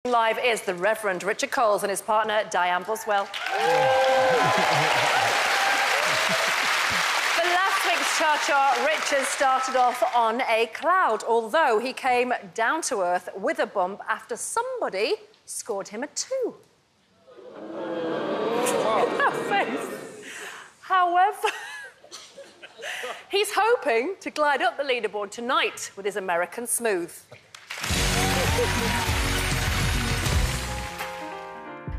Live is the Reverend Richard Coles and his partner, Dianne Buswell. For last week's Cha-Cha, Richard started off on a cloud, although he came down to earth with a bump after somebody scored him a 2. That face. However, he's hoping to glide up the leaderboard tonight with his American Smooth.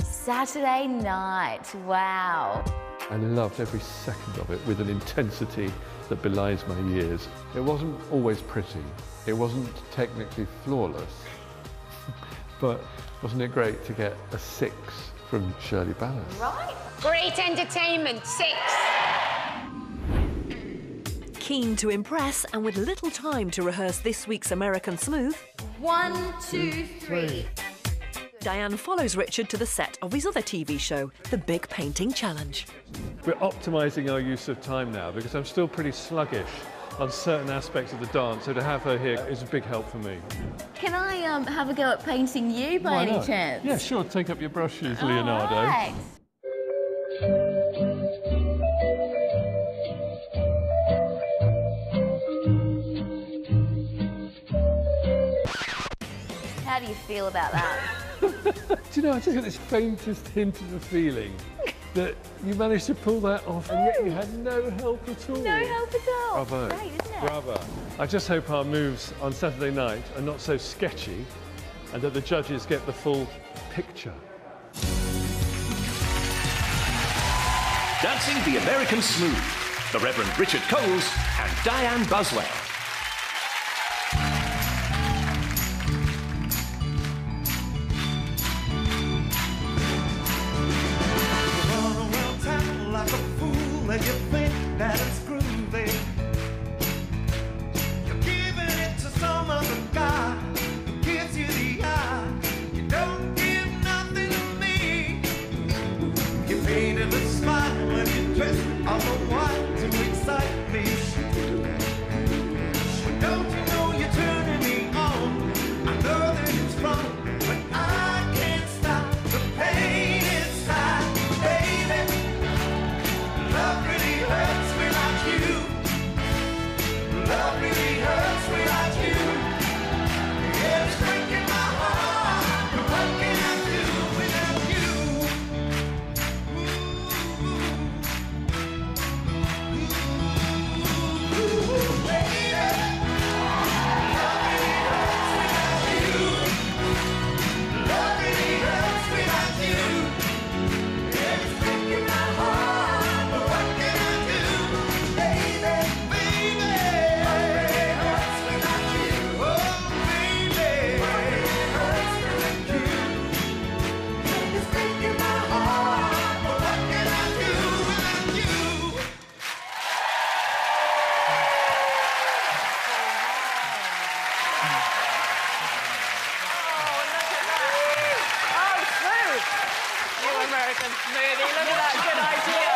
Saturday night, wow. I loved every second of it with an intensity that belies my years. It wasn't always pretty, it wasn't technically flawless, but wasn't it great to get a 6 from Shirley Ballas? Right. Great entertainment, 6. Keen to impress and with little time to rehearse this week's American Smooth, 1, 2, 3. Dianne follows Richard to the set of his other TV show, The Big Painting Challenge. We're optimising our use of time now because I'm still pretty sluggish on certain aspects of the dance, so to have her here is a big help for me. Can I have a go at painting you by any chance? Yeah, sure. Take up your brushes, Leonardo. All right. How do you feel about that? Do you know, I just got this faintest hint of a feeling that you managed to pull that off and yet you had no help at all. No help at all. Bravo. Great, isn't it? Bravo. I just hope our moves on Saturday night are not so sketchy and that the judges get the full picture. Dancing the American Smooth, the Reverend Richard Coles and Dianne Buswell. And you think that it's groovy. You're giving it to some other guy who gives you the eye. You don't give nothing to me. You painted a smile and you dressed all the white to excite me. But don't you know you're turning me on? I know that it's wrong, but I can't stop the pain inside, baby. Love really hurts without you. Love really hurts without you. Yeah, it's breaking my heart, but what can I do without you? Ooh, baby. Love really hurts without you. Love really hurts without you. Yeah, it's breaking my heart. American Smoothie, look at that, good idea.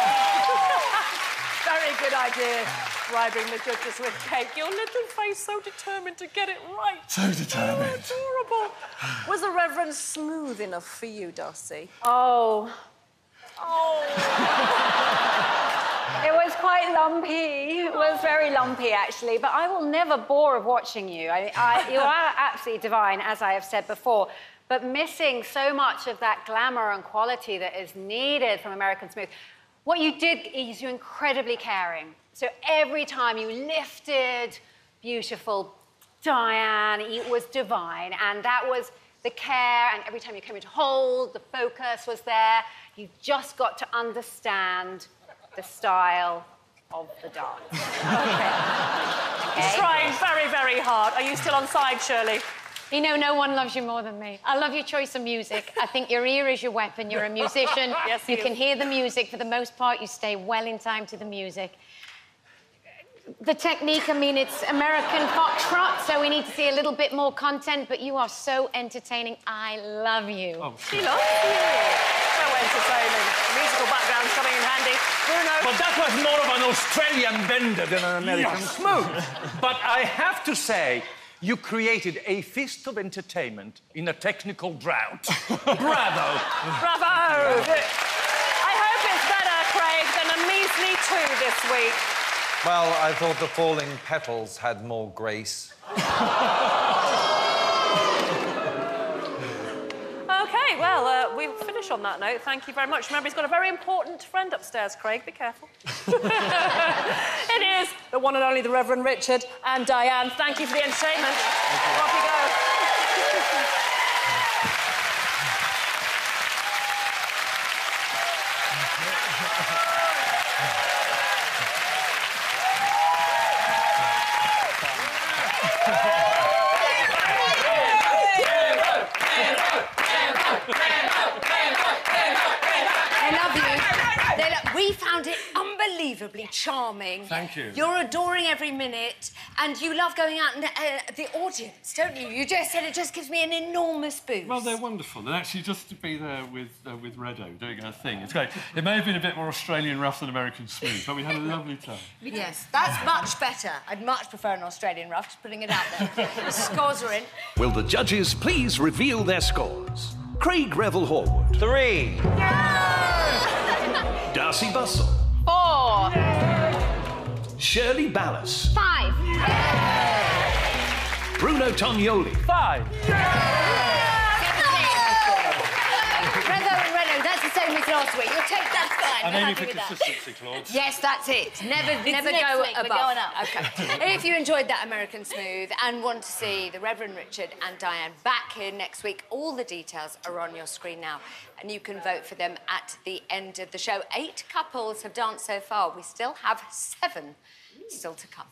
Very good idea, bribing the judges with cake. Your little face so determined to get it right. So determined. Oh, adorable. Was the Reverend smooth enough for you, Darcy? Oh. It was quite lumpy. It was very lumpy, actually. But I will never bore of watching you. You are absolutely divine, as I have said before. But missing so much of that glamour and quality that is needed from American Smooth. What you did is you're incredibly caring. So every time you lifted beautiful Dianne, it was divine. And that was the care. And every time you came into hold, the focus was there. You just got to understand the style of the dance. Okay. Trying very, very hard. Are you still on side, Shirley? You know, no one loves you more than me. I love your choice of music. I think your ear is your weapon. You're a musician. Yes, you can hear the music. For the most part, you stay well in time to the music. The technique, I mean, it's American foxtrot, so we need to see a little bit more content, but you are so entertaining. I love you. Oh, she loves you. So entertaining. Musical background's coming in handy. Bruno? But that was more of an Australian bender than an American smooth. But I have to say, You created a feast of entertainment in a technical drought. Bravo! Bravo! I hope it's better, Craig, than a measly 2 this week. Well, I thought the falling petals had more grace. OK, well, we'll finish on that note. Thank you very much. Remember, he's got a very important friend upstairs, Craig. Be careful. It is the one and only the Reverend Richard and Dianne. Thank you for the entertainment. Off you go. We found it unbelievably charming. Thank you. You're adoring every minute, and you love going out and the audience, don't you? You just said it just gives me an enormous boost. Well, they're wonderful. And actually, just to be there with Redo doing her thing, it's great. It may have been a bit more Australian rough than American smooth, but we had a lovely time. Yes, that's much better. I'd much prefer an Australian rough, just putting it out there. The scores are in. Will the judges please reveal their scores? Craig Revel Horwood. 3. Darcy Buswell. 4. Shirley Ballas. 5. Bruno Tognoli. 5. That's the same as last week. You'll take that fine. I'm aiming for consistency, Claude. Yes, that's it. Never next go week, we're above. going up. OK. If you enjoyed that American Smooth and want to see the Reverend Richard and Dianne back here next week, all the details are on your screen now, and you can vote for them at the end of the show. 8 couples have danced so far. We still have 7 still to come.